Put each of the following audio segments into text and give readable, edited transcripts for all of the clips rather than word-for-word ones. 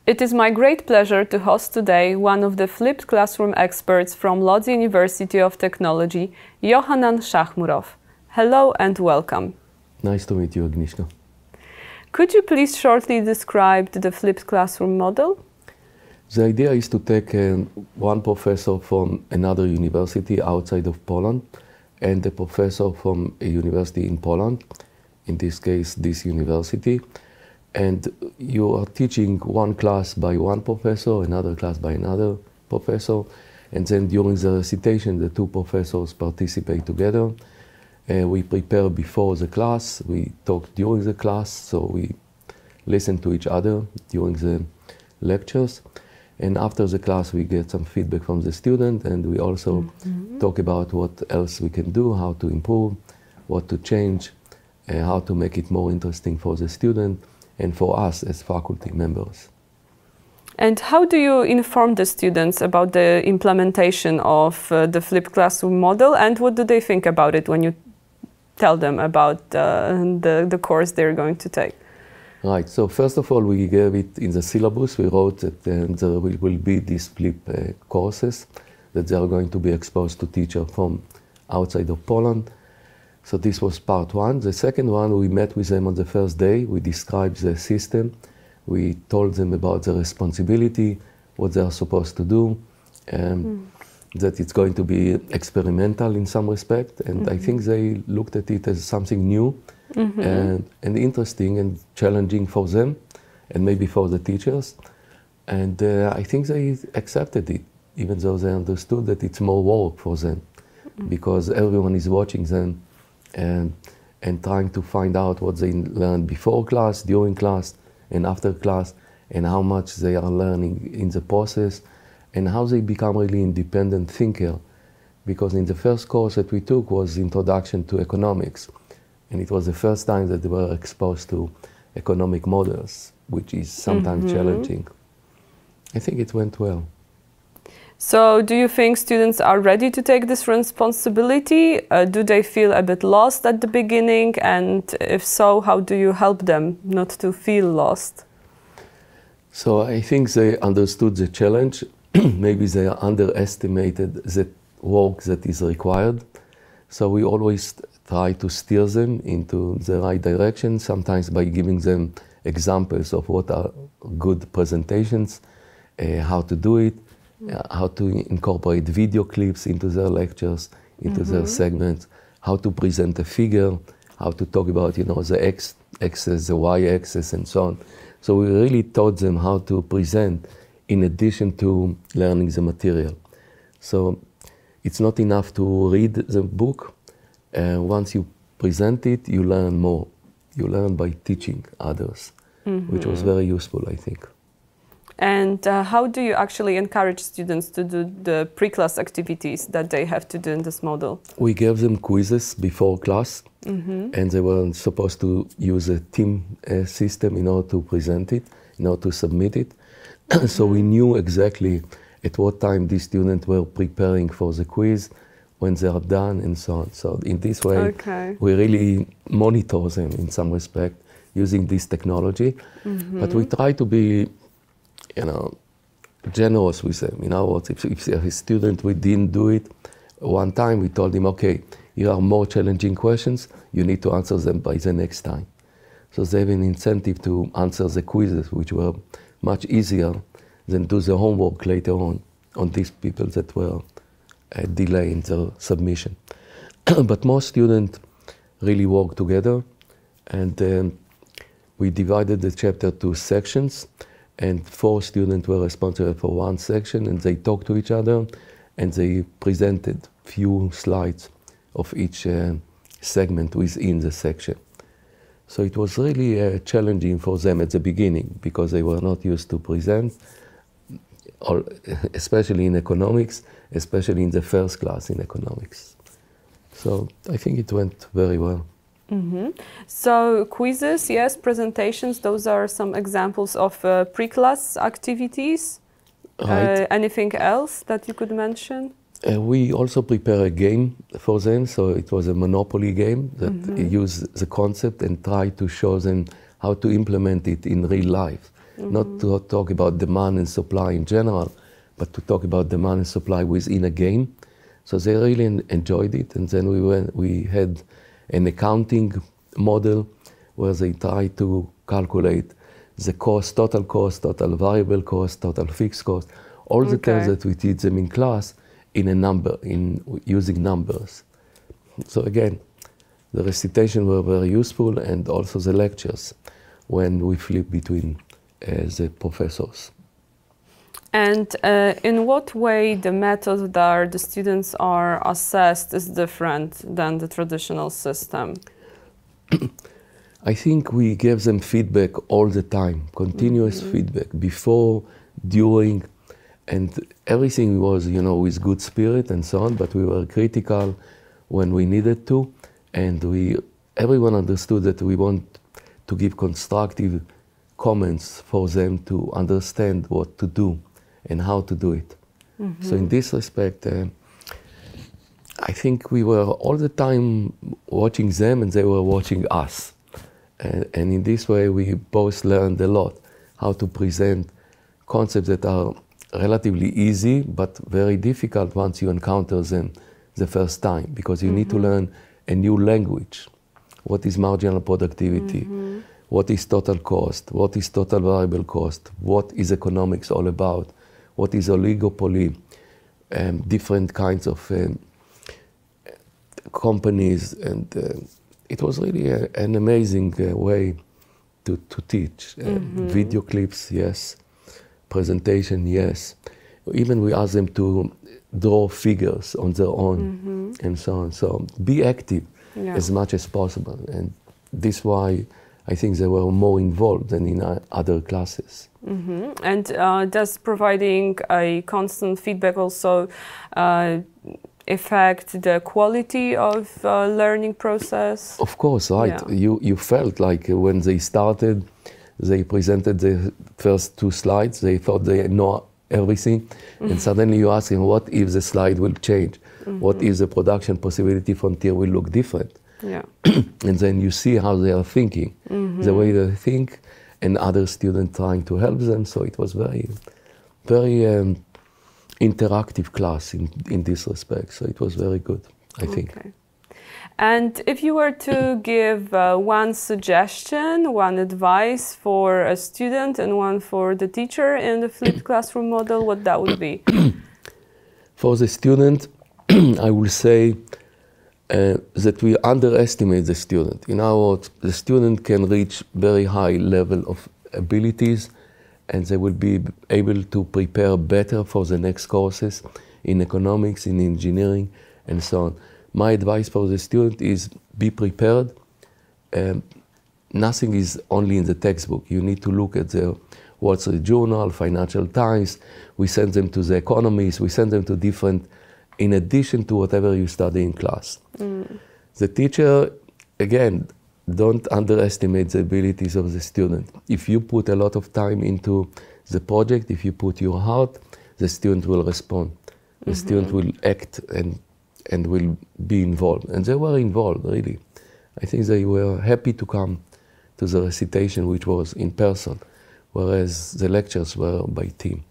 It is my great pleasure to host today one of the flipped classroom experts from Łódź University of Technology, Yochanan Shachmurove. Hello and welcome. Nice to meet you, Agnieszka. Could you please shortly describe the flipped classroom model? The idea is to take one professor from another university outside of Poland and a professor from a university in Poland, in this case, this university. And you are teaching one class by one professor, another class by another professor, and then during the recitation, the two professors participate together. We prepare before the class, we talk during the class, so we listen to each other during the lectures. And after the class, we get some feedback from the student, and we also talk about what else we can do, how to improve, what to change, how to make it more interesting for the student and for us as faculty members. And how do you inform the students about the implementation of the flipped classroom model, and what do they think about it when you tell them about the course they're going to take? Right, so first of all, we gave it in the syllabus. We wrote that there will be these flipped courses that they are going to be exposed to teachers from outside of Poland. So this was part one. The second one, we met with them on the first day. We described the system. We told them about the responsibility, what they are supposed to do, that it's going to be experimental in some respect. And I think they looked at it as something new and interesting and challenging for them and maybe for the teachers. And I think they accepted it, even though they understood that it's more work for them because everyone is watching them and trying to find out what they learned before class, during class, and after class, and how much they are learning in the process, and how they become really independent thinker. Because in the first course that we took was Introduction to Economics, and it was the first time that they were exposed to economic models, which is sometimes challenging. I think it went well. So do you think students are ready to take this responsibility? Do they feel a bit lost at the beginning? And if so, how do you help them not to feel lost? So I think they understood the challenge. Maybe they underestimated the work that is required. So we always try to steer them into the right direction, sometimes by giving them examples of what are good presentations, how to do it, how to incorporate video clips into their lectures, into their segments, how to present a figure, how to talk about, the x-axis, the y-axis, and so on. So we really taught them how to present in addition to learning the material. So it's not enough to read the book. Once you present it, you learn more. You learn by teaching others, which was very useful, I think. And how do you actually encourage students to do the pre-class activities that they have to do in this model? We gave them quizzes before class, and they were supposed to use a team system in order to present it, in order to submit it. So we knew exactly at what time these students were preparing for the quiz, when they are done, and so on. So in this way, we really monitor them in some respect using this technology. But we try to be generous with them. In other words, if a student, we didn't do it one time, we told him, okay, here are more challenging questions, you need to answer them by the next time. So they have an incentive to answer the quizzes, which were much easier than do the homework later on these people that were delaying the submission. But most students really work together, and we divided the chapter to sections, and 4 students were responsible for one section, and they talked to each other, and they presented few slides of each segment within the section. So it was really challenging for them at the beginning, because they were not used to present, especially in economics, especially in the first class in economics. So I think it went very well. So quizzes, yes, presentations, those are some examples of pre-class activities. Right. Anything else that you could mention? We also prepare a game for them, so it was a Monopoly game that used the concept and tried to show them how to implement it in real life. not to talk about demand and supply in general, but to talk about demand and supply within a game. So they really enjoyed it. And then we had an accounting model where they tried to calculate the cost, total variable cost, total fixed cost, all the terms that we teach them in class in a number, using numbers. So again, the recitation were very useful, and also the lectures when we flip between the professors. And in what way the method that the students are assessed is different than the traditional system? I think we gave them feedback all the time, continuous feedback, before, during, and everything was, you know, with good spirit and so on, but we were critical when we needed to, and everyone understood that we want to give constructive comments for them to understand what to do and how to do it. So in this respect, I think we were all the time watching them and they were watching us. And in this way, we both learned a lot, how to present concepts that are relatively easy, but very difficult once you encounter them the first time, because you need to learn a new language. What is marginal productivity? What is total cost? What is total variable cost? What is economics all about? What is oligopoly? Different kinds of companies, and it was really an amazing way to teach. Video clips, yes. Presentation, yes. Even we asked them to draw figures on their own and so on. So be active as much as possible. And this is why I think they were more involved than in other classes. And does providing a constant feedback also affect the quality of learning process? Of course, right. Yeah. You felt like when they started, they presented the first 2 slides, they thought they know everything, and suddenly you ask them, what if the slide will change? What if the production possibility frontier will look different? Yeah. And then you see how they are thinking, the way they think, and other students trying to help them. So it was very, very interactive class in this respect. So it was very good, I think. And if you were to give one suggestion, one advice for a student and one for the teacher in the flipped classroom model, what that would be? For the student, I will say that we underestimate the student. In our words, the student can reach very high level of abilities, and they will be able to prepare better for the next courses in economics, in engineering, and so on. My advice for the student is be prepared. Nothing is only in the textbook. You need to look at the Wall Street Journal, Financial Times. We send them to the economists. We send them to different, in addition to whatever you study in class. The teacher, again, don't underestimate the abilities of the student. If you put a lot of time into the project, if you put your heart, the student will respond. The student will act and will be involved. And they were involved, really. I think they were happy to come to the recitation, which was in person, whereas the lectures were by team.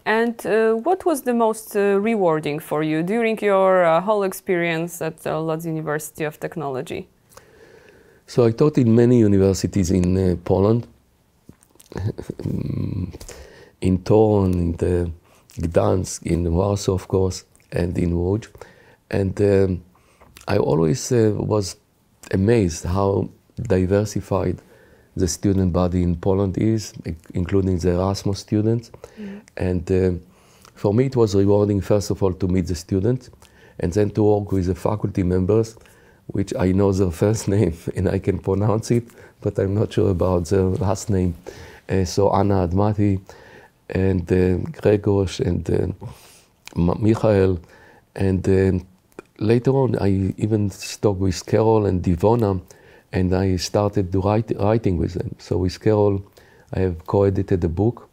And what was the most rewarding for you during your whole experience at Łódź University of Technology? So I taught in many universities in Poland, in Toruń, in Gdansk, in Warsaw, of course, and in Łódź. And I always was amazed how diversified the student body in Poland is, including the Erasmus students. And for me it was rewarding, first of all, to meet the students, and then to work with the faculty members, which I know their first name and I can pronounce it, but I'm not sure about their last name. So Anna Admati and Gregos and Michael, and later on I even talked with Carol and Divona, and I started writing with them. So with Carol, I have co-edited a book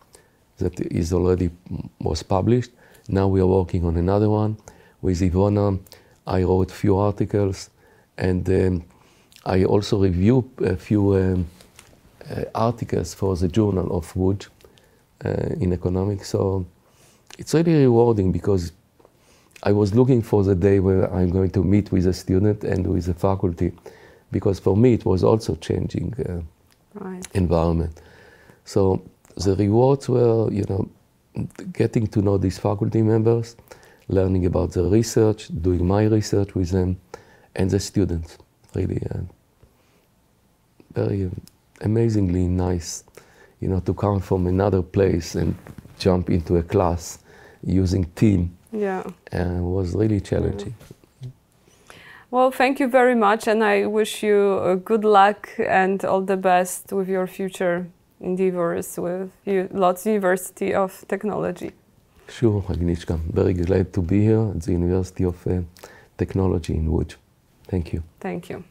that is already was published. Now we are working on another one. With Ivona, I wrote a few articles, and I also review a few articles for the Journal of Wood in economics. So it's really rewarding because I was looking for the day where I'm going to meet with a student and with the faculty, because for me it was also changing environment. So the rewards were, you know, getting to know these faculty members, learning about the research, doing my research with them, and the students. Really very amazingly nice, you know, to come from another place and jump into a class using team. Yeah. Was really challenging. Well, thank you very much, and I wish you good luck and all the best with your future endeavors with Łódź University of Technology. Sure, Agnieszka. Very glad to be here at the University of Technology in Łódź. Thank you. Thank you.